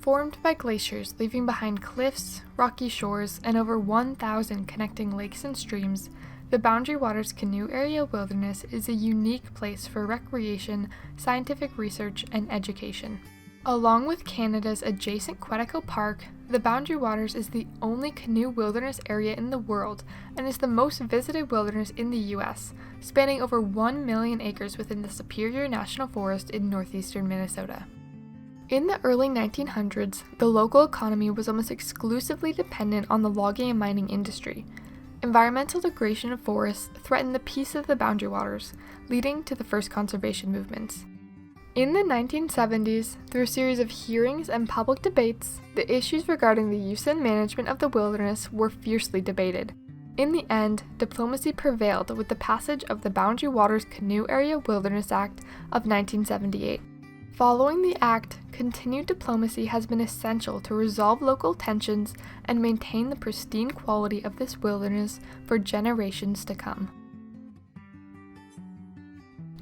Formed by glaciers leaving behind cliffs, rocky shores, and over 1,000 connecting lakes and streams, the Boundary Waters Canoe Area Wilderness is a unique place for recreation, scientific research, and education. Along with Canada's adjacent Quetico Park, the Boundary Waters is the only canoe wilderness area in the world and is the most visited wilderness in the U.S., spanning over 1 million acres within the Superior National Forest in northeastern Minnesota. In the early 1900s, the local economy was almost exclusively dependent on the logging and mining industry. Environmental degradation of forests threatened the peace of the Boundary Waters, leading to the first conservation movements. In the 1970s, through a series of hearings and public debates, the issues regarding the use and management of the wilderness were fiercely debated. In the end, diplomacy prevailed with the passage of the Boundary Waters Canoe Area Wilderness Act of 1978. Following the act, continued diplomacy has been essential to resolve local tensions and maintain the pristine quality of this wilderness for generations to come.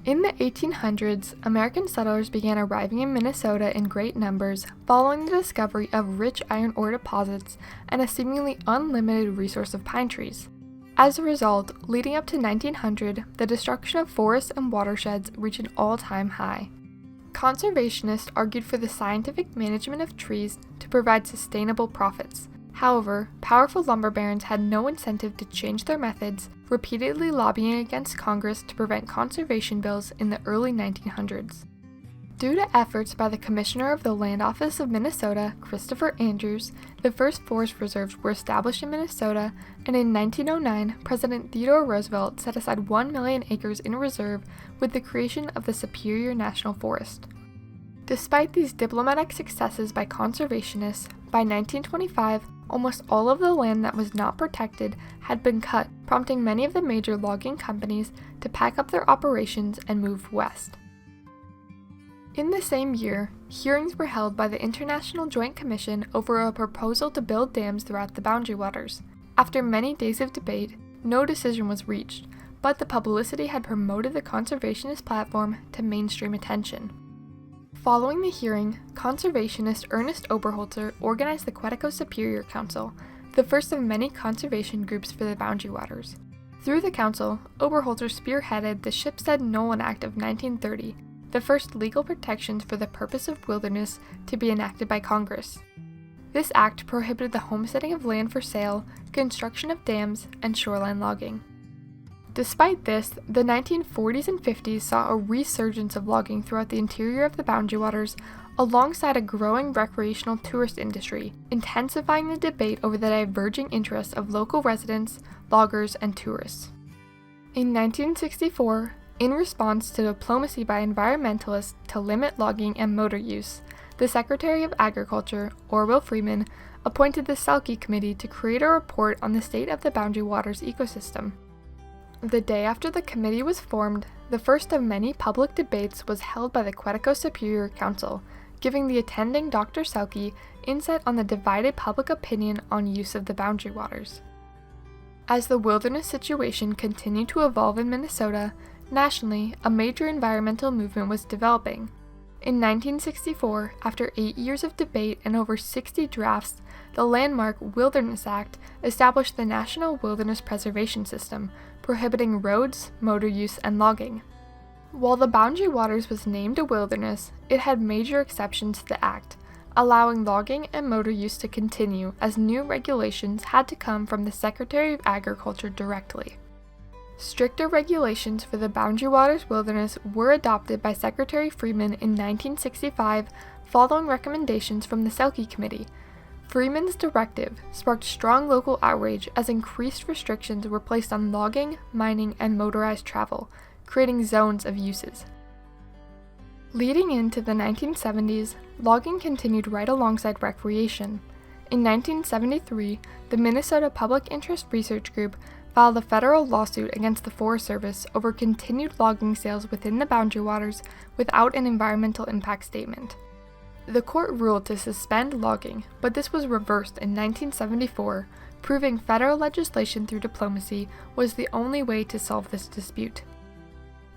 In the 1800s, American settlers began arriving in Minnesota in great numbers following the discovery of rich iron ore deposits and a seemingly unlimited resource of pine trees. As a result, leading up to 1900, the destruction of forests and watersheds reached an all-time high. Conservationists argued for the scientific management of trees to provide sustainable profits. However, powerful lumber barons had no incentive to change their methods, repeatedly lobbying against Congress to prevent conservation bills in the early 1900s. Due to efforts by the Commissioner of the Land Office of Minnesota, Christopher Andrews, the first forest reserves were established in Minnesota, and in 1909, President Theodore Roosevelt set aside 1 million acres in reserve with the creation of the Superior National Forest. Despite these diplomatic successes by conservationists, by 1925, almost all of the land that was not protected had been cut, prompting many of the major logging companies to pack up their operations and move west. In the same year, hearings were held by the International Joint Commission over a proposal to build dams throughout the Boundary Waters. After many days of debate, no decision was reached, but the publicity had promoted the conservationist platform to mainstream attention. Following the hearing, conservationist Ernest Oberholzer organized the Quetico Superior Council, the first of many conservation groups for the Boundary Waters. Through the council, Oberholzer spearheaded the Shipstead-Nolan Act of 1930, the first legal protections for the purpose of wilderness to be enacted by Congress. This act prohibited the homesteading of land for sale, construction of dams, and shoreline logging. Despite this, the 1940s and 50s saw a resurgence of logging throughout the interior of the Boundary Waters, alongside a growing recreational tourist industry, intensifying the debate over the diverging interests of local residents, loggers, and tourists. In 1964, in response to diplomacy by environmentalists to limit logging and motor use, the Secretary of Agriculture, Orville Freeman, appointed the Selkie Committee to create a report on the state of the Boundary Waters ecosystem. The day after the committee was formed, the first of many public debates was held by the Quetico Superior Council, giving the attending Dr. Selkie insight on the divided public opinion on use of the Boundary Waters. As the wilderness situation continued to evolve in Minnesota, nationally, a major environmental movement was developing. In 1964, after 8 years of debate and over 60 drafts, the landmark Wilderness Act established the National Wilderness Preservation System, prohibiting roads, motor use, and logging. While the Boundary Waters was named a wilderness, it had major exceptions to the act, allowing logging and motor use to continue as new regulations had to come from the Secretary of Agriculture directly. Stricter regulations for the Boundary Waters wilderness were adopted by Secretary Freeman in 1965 following recommendations from the Selkie Committee. Freeman's directive sparked strong local outrage as increased restrictions were placed on logging, mining, and motorized travel, creating zones of uses. Leading into the 1970s, logging continued right alongside recreation. In 1973, the Minnesota Public Interest Research Group filed a federal lawsuit against the Forest Service over continued logging sales within the Boundary Waters without an environmental impact statement. The court ruled to suspend logging, but this was reversed in 1974, proving federal legislation through diplomacy was the only way to solve this dispute.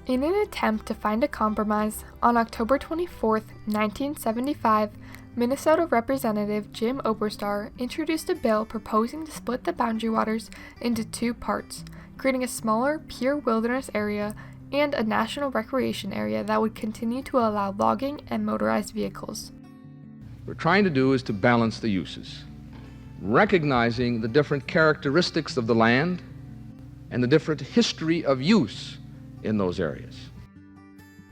In an attempt to find a compromise, on October 24, 1975, Minnesota Representative Jim Oberstar introduced a bill proposing to split the Boundary Waters into two parts, creating a smaller, pure wilderness area and a national recreation area that would continue to allow logging and motorized vehicles. What we're trying to do is to balance the uses, recognizing the different characteristics of the land and the different history of use in those areas.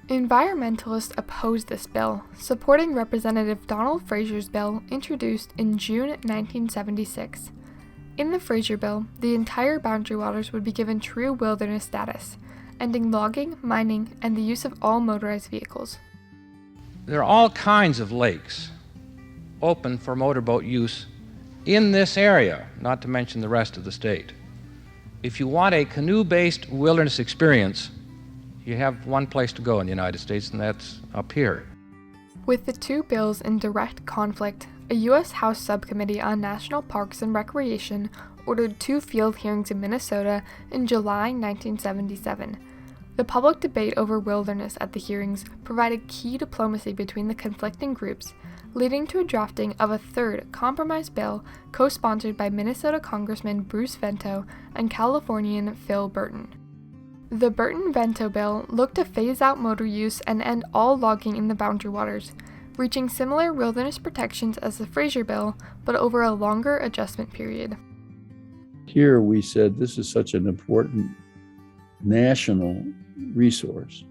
Environmentalists opposed this bill, supporting Representative Donald Fraser's bill introduced in June 1976. In the Fraser bill, the entire Boundary Waters would be given true wilderness status, ending logging, mining, and the use of all motorized vehicles. There are all kinds of lakes open for motorboat use in this area, not to mention the rest of the state. If you want a canoe-based wilderness experience, you have one place to go in the United States, and that's up here. With the two bills in direct conflict, a U.S. House Subcommittee on National Parks and Recreation ordered two field hearings in Minnesota in July 1977. The public debate over wilderness at the hearings provided key diplomacy between the conflicting groups, leading to a drafting of a third compromise bill co-sponsored by Minnesota Congressman Bruce Vento and Californian Phil Burton. The Burton-Vento bill looked to phase out motor use and end all logging in the Boundary Waters, reaching similar wilderness protections as the Fraser bill, but over a longer adjustment period. Here we said this is such an important national resource,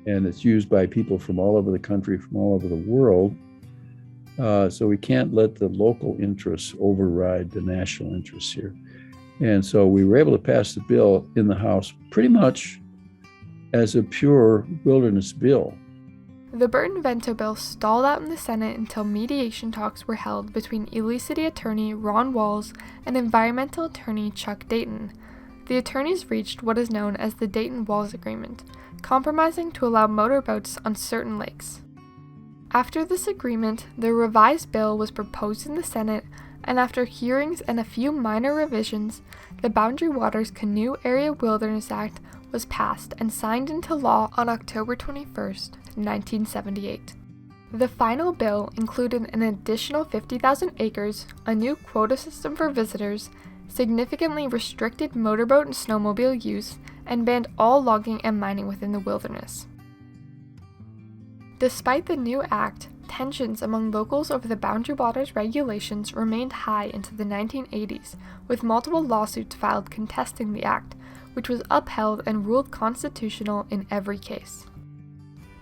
and it's used by people from all over the country, from all over the world, so we can't let the local interests override the national interests here. And so we were able to pass the bill in the House pretty much as a pure wilderness bill. The Burton-Vento bill stalled out in the Senate until mediation talks were held between Ely City Attorney Ron Walls and Environmental Attorney Chuck Dayton. The attorneys reached what is known as the Dayton-Walls Agreement, compromising to allow motorboats on certain lakes. After this agreement, the revised bill was proposed in the Senate, and after hearings and a few minor revisions, the Boundary Waters Canoe Area Wilderness Act was passed and signed into law on October 21, 1978. The final bill included an additional 50,000 acres, a new quota system for visitors, significantly restricted motorboat and snowmobile use, and banned all logging and mining within the wilderness. Despite the new act, tensions among locals over the Boundary Waters regulations remained high into the 1980s, with multiple lawsuits filed contesting the act, which was upheld and ruled constitutional in every case.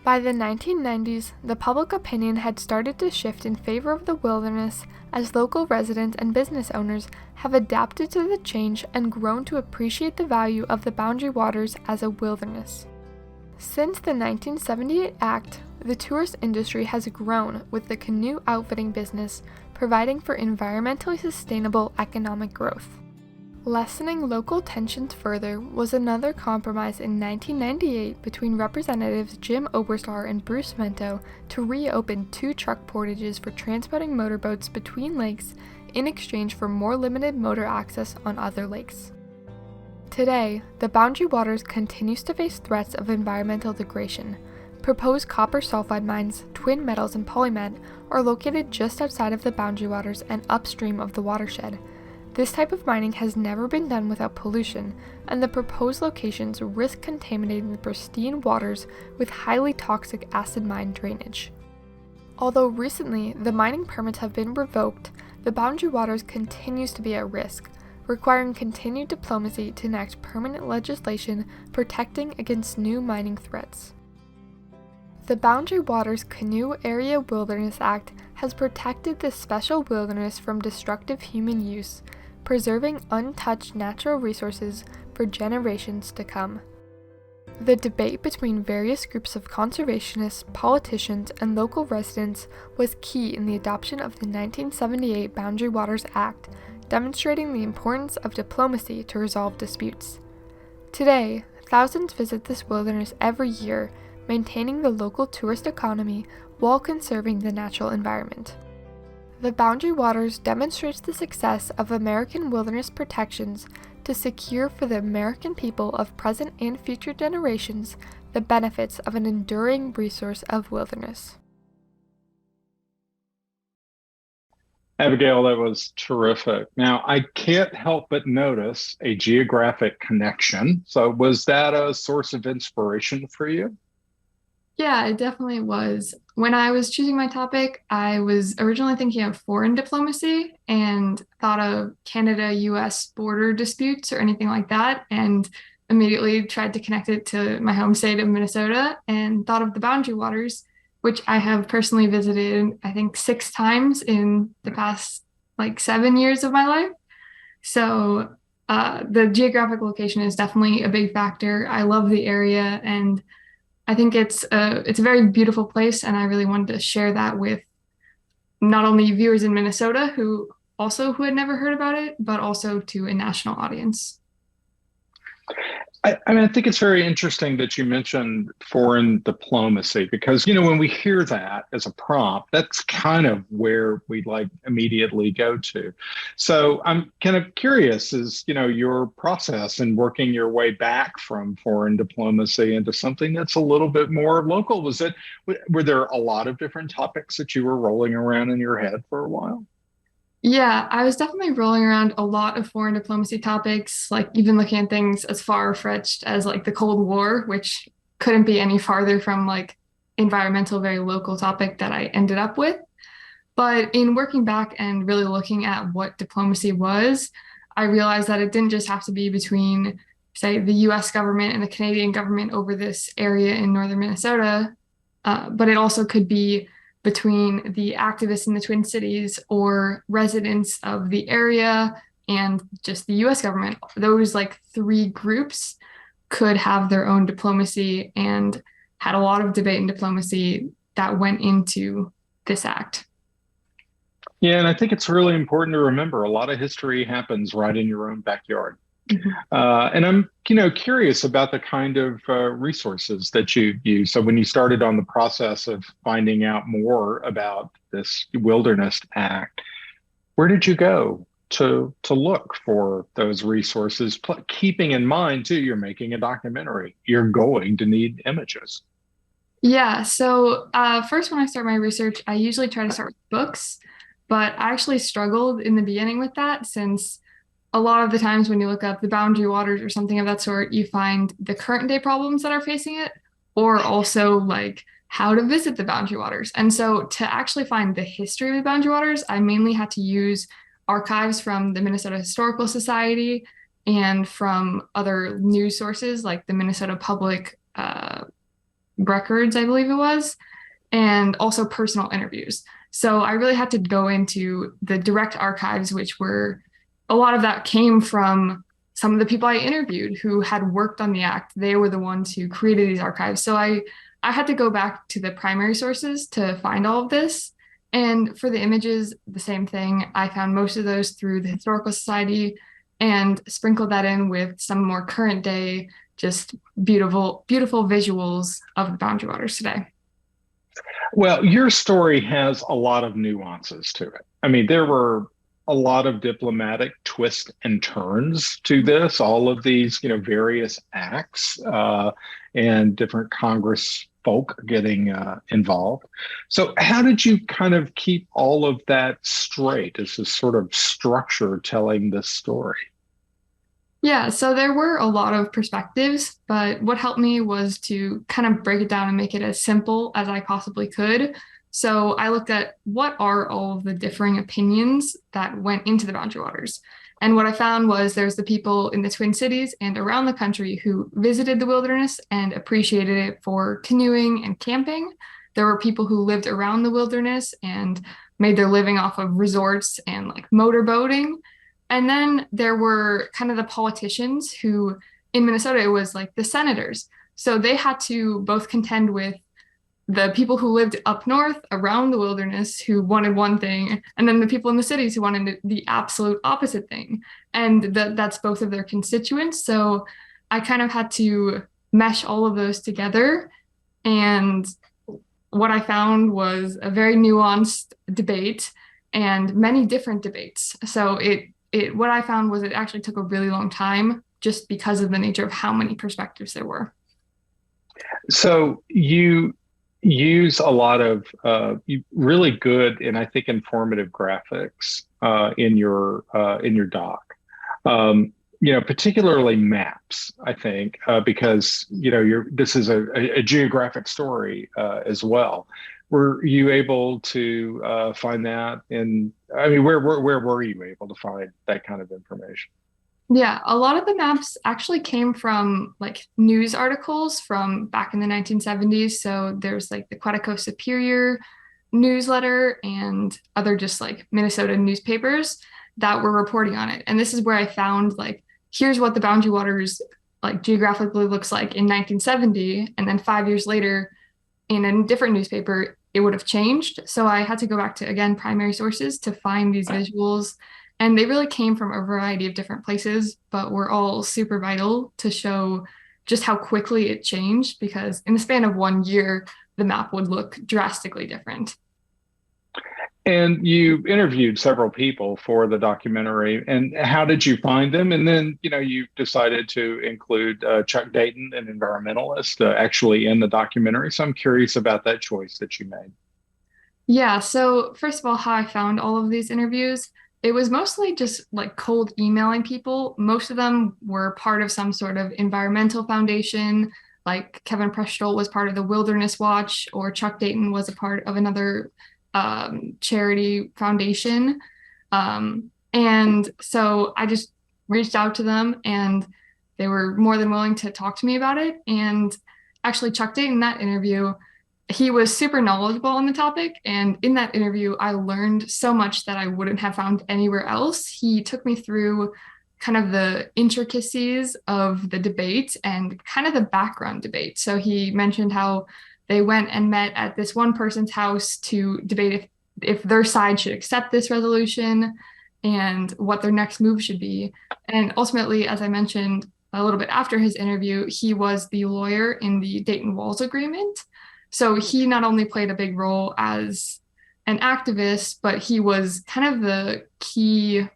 By the 1990s, the public opinion had started to shift in favor of the wilderness as local residents and business owners have adapted to the change and grown to appreciate the value of the Boundary Waters as a wilderness. Since the 1978 Act, the tourist industry has grown, with the canoe outfitting business providing for environmentally sustainable economic growth. Lessening local tensions further was another compromise in 1998 between Representatives Jim Oberstar and Bruce Vento to reopen two truck portages for transporting motorboats between lakes in exchange for more limited motor access on other lakes. Today, the Boundary Waters continues to face threats of environmental degradation. Proposed copper sulfide mines, Twin Metals, and Polymet are located just outside of the Boundary Waters and upstream of the watershed. This type of mining has never been done without pollution, and the proposed locations risk contaminating the pristine waters with highly toxic acid mine drainage. Although recently the mining permits have been revoked, the Boundary Waters continues to be at risk, requiring continued diplomacy to enact permanent legislation protecting against new mining threats. The Boundary Waters Canoe Area Wilderness Act has protected this special wilderness from destructive human use, preserving untouched natural resources for generations to come. The debate between various groups of conservationists, politicians, and local residents was key in the adoption of the 1978 Boundary Waters Act, demonstrating the importance of diplomacy to resolve disputes. Today, thousands visit this wilderness every year, maintaining the local tourist economy while conserving the natural environment. The Boundary Waters demonstrates the success of American wilderness protections to secure for the American people of present and future generations the benefits of an enduring resource of wilderness. Abigail, that was terrific. Now, I can't help but notice a geographic connection. So, was that a source of inspiration for you? Yeah, it definitely was. When I was choosing my topic, I was originally thinking of foreign diplomacy and thought of Canada US border disputes or anything like that, and immediately tried to connect it to my home state of Minnesota and thought of the Boundary Waters, which I have personally visited, I think, 6 times in the past like 7 years of my life. So the geographic location is definitely a big factor. I love the area and I think it's a very beautiful place, and I really wanted to share that with not only viewers in Minnesota who had never heard about it, but also to a national audience. I mean, I think it's very interesting that you mentioned foreign diplomacy because, when we hear that as a prompt, that's kind of where we like immediately go to. So I'm kind of curious is, your process in working your way back from foreign diplomacy into something that's a little bit more local. Were there a lot of different topics that you were rolling around in your head for a while? Yeah, I was definitely rolling around a lot of foreign diplomacy topics, like even looking at things as far-fetched as like the Cold War, which couldn't be any farther from like environmental, very local topic that I ended up with. But in working back and really looking at what diplomacy was, I realized that it didn't just have to be between, say, the US government and the Canadian government over this area in northern Minnesota, but it also could be between the activists in the Twin Cities or residents of the area and just the US government. Those like three groups could have their own diplomacy and had a lot of debate and diplomacy that went into this act. Yeah, and I think it's really important to remember a lot of history happens right in your own backyard. Mhm. And I'm, curious about the kind of resources that you use. So when you started on the process of finding out more about this Wilderness Act, where did you go to look for those resources? Keeping in mind too, you're making a documentary. You're going to need images. Yeah, so first, when I start my research, I usually try to start with books, but I actually struggled in the beginning with that since a lot of the times when you look up the boundary waters or something of that sort, you find the current day problems that are facing it, or also like how to visit the boundary waters. And so to actually find the history of the boundary waters, I mainly had to use archives from the Minnesota Historical Society and from other news sources like the Minnesota Public Records, I believe it was, and also personal interviews. So I really had to go into the direct archives, which were a lot of that came from some of the people I interviewed who had worked on the act. They were the ones who created these archives. So I had to go back to the primary sources to find all of this. And for the images, the same thing. I found most of those through the Historical Society and sprinkled that in with some more current day, just beautiful, beautiful visuals of the Boundary Waters today. Well, your story has a lot of nuances to it. I mean, there were a lot of diplomatic twists and turns to this, all of these, various acts and different Congress folk getting involved. So, how did you kind of keep all of that straight as a sort of structure telling this story? Yeah, so there were a lot of perspectives, but what helped me was to kind of break it down and make it as simple as I possibly could. So I looked at what are all of the differing opinions that went into the Boundary Waters. And what I found was there's the people in the Twin Cities and around the country who visited the wilderness and appreciated it for canoeing and camping. There were people who lived around the wilderness and made their living off of resorts and like motorboating. And then there were kind of the politicians who, in Minnesota, it was like the senators. So they had to both contend with the people who lived up north around the wilderness who wanted one thing, and then the people in the cities who wanted the absolute opposite thing. And that's both of their constituents. So I kind of had to mesh all of those together. And what I found was a very nuanced debate and many different debates. So what I found was it actually took a really long time just because of the nature of how many perspectives there were. So use a lot of really good and I think informative graphics in your doc. Particularly maps, I think, because this is a geographic story as well. Were you able to find that in? I mean, where were you able to find that kind of information? Yeah, a lot of the maps actually came from like news articles from back in the 1970s. So there's like the Quetico Superior newsletter and other just like Minnesota newspapers that were reporting on it. And this is where I found like, here's what the Boundary Waters like geographically looks like in 1970. And then 5 years later, in a different newspaper, it would have changed. So I had to go back to, again, primary sources to find these visuals. And they really came from a variety of different places, but were all super vital to show just how quickly it changed, because in the span of 1 year, the map would look drastically different. And you interviewed several people for the documentary. And how did you find them? And then, you decided to include Chuck Dayton, an environmentalist, actually in the documentary. So I'm curious about that choice that you made. Yeah, so first of all, how I found all of these interviews, it was mostly just like cold emailing people. Most of them were part of some sort of environmental foundation, like Kevin Prestoll was part of the Wilderness Watch, or Chuck Dayton was a part of another charity foundation. And so I just reached out to them and they were more than willing to talk to me about it. And actually, Chuck Dayton, that interview, he was super knowledgeable on the topic. And in that interview, I learned so much that I wouldn't have found anywhere else. He took me through kind of the intricacies of the debate and kind of the background debate. So he mentioned how they went and met at this one person's house to debate if their side should accept this resolution and what their next move should be. And ultimately, as I mentioned a little bit after his interview, he was the lawyer in the Dayton Walls Agreement. So he not only played a big role as an activist, but he was kind of the key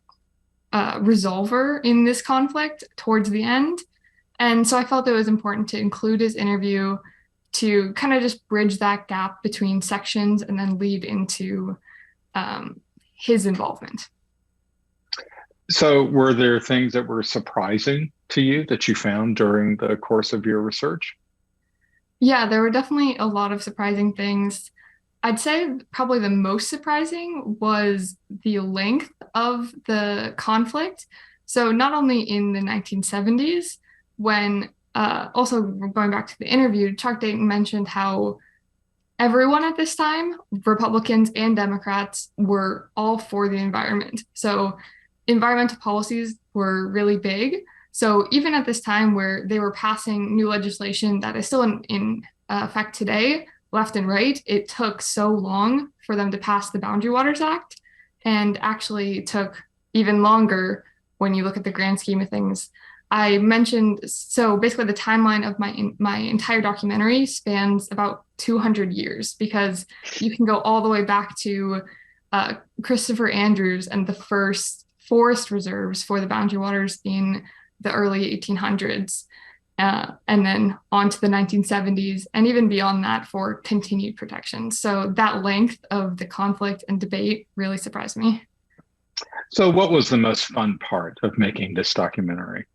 resolver in this conflict towards the end. And so I felt it was important to include his interview to kind of just bridge that gap between sections and then lead into his involvement. So were there things that were surprising to you that you found during the course of your research? Yeah, there were definitely a lot of surprising things. I'd say probably the most surprising was the length of the conflict. So not only in the 1970s, when also going back to the interview, Chuck Dayton mentioned how everyone at this time, Republicans and Democrats, were all for the environment. So environmental policies were really big. So even at this time where they were passing new legislation that is still in effect today, left and right, it took so long for them to pass the Boundary Waters Act, and actually took even longer when you look at the grand scheme of things. I mentioned, so basically the timeline of my entire documentary spans about 200 years, because you can go all the way back to Christopher Andrews and the first forest reserves for the Boundary Waters in the early 1800s, and then on to the 1970s, and even beyond that for continued protection. So that length of the conflict and debate really surprised me. So what was the most fun part of making this documentary?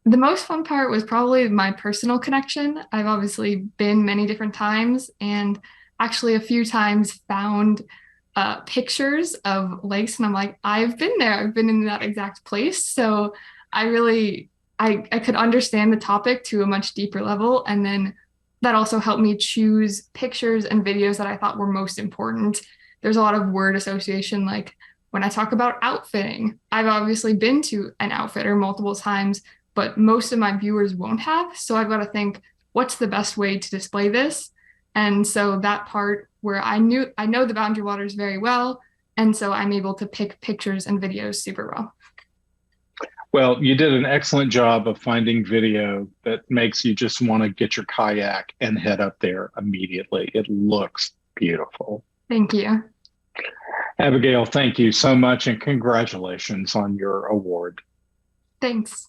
The most fun part was probably my personal connection. I've obviously been many different times, and actually a few times found pictures of lakes, and I'm like, I've been there. I've been in that exact place. So I could understand the topic to a much deeper level. And then that also helped me choose pictures and videos that I thought were most important. There's a lot of word association, like when I talk about outfitting, I've obviously been to an outfitter multiple times, but most of my viewers won't have. So I've got to think, what's the best way to display this? And so that part where I know the Boundary Waters very well, and so I'm able to pick pictures and videos super well. Well, you did an excellent job of finding video that makes you just want to get your kayak and head up there immediately. It looks beautiful. Thank you. Abigail, thank you so much, and congratulations on your award. Thanks.